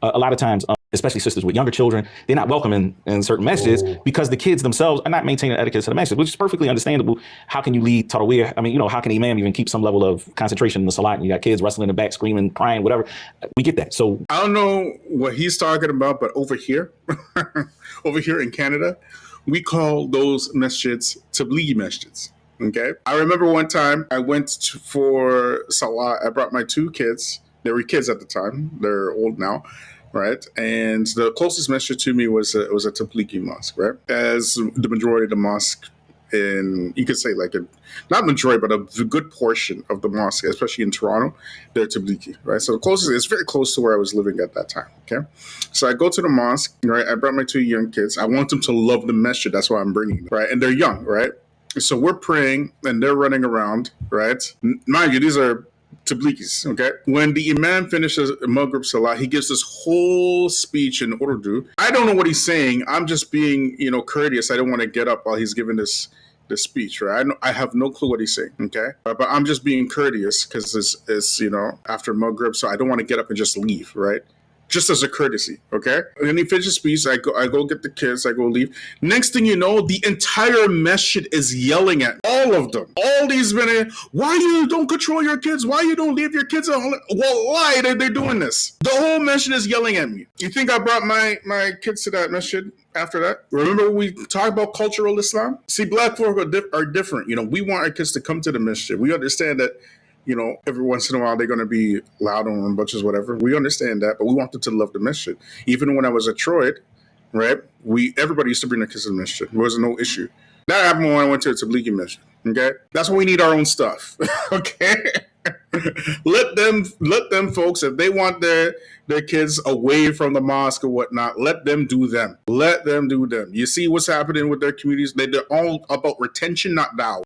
A lot of times, especially sisters with younger children, they're not welcome in certain messages because the kids themselves are not maintaining etiquette to the message, which is perfectly understandable. How can you lead tarawih? I mean, how can imam even keep some level of concentration in the salat? And you got kids wrestling in the back, screaming, crying, whatever. We get that. So I don't know what he's talking about, but over here, over here in Canada, we call those masjids tablighi masjids. Okay. I remember one time I went for salah. I brought my two kids. They were kids at the time. They're old now, right? And the closest masjid to me was a tablighi mosque, right? As the majority of the mosque in, you could say like not majority, but a good portion of the mosque, especially in Toronto, they're tablighi, right? So the closest, it's very close to where I was living at that time, okay? So I go to the mosque, right? I brought my two young kids. I want them to love the masjid. That's why I'm bringing them, right? And they're young, right? So we're praying and they're running around, right? Mind you, these are tablighis, okay? When the imam finishes Maghrib Salah, he gives this whole speech in Urdu. I don't know what he's saying. I'm just being, courteous. I don't want to get up while he's giving this speech, right? I have no clue what he's saying, okay? But I'm just being courteous because it's after Maghrib, so I don't want to get up and just leave, right? Just as a courtesy, okay? And then he finishes speech. I go get the kids. I go leave. Next thing you know, the entire masjid is yelling at all of them. All these men, why you don't control your kids? Why you don't leave your kids at home? Well, why are they doing this? The whole masjid is yelling at me. You think I brought my kids to that masjid after that? Remember when we talked about cultural Islam? See, black folk are different. We want our kids to come to the masjid. We understand that every once in a while they're going to be loud on bunches, whatever. We understand that, but we want them to love the masjid. Even when I was at Troy, right, everybody used to bring their kids to the masjid. There was no issue. That happened when I went to the Tablighi masjid, okay? That's when we need our own stuff, okay? let them folks, if they want their kids away from the mosque or whatnot, let them do them. Let them do them. You see what's happening with their communities? They're all about retention, not dawah.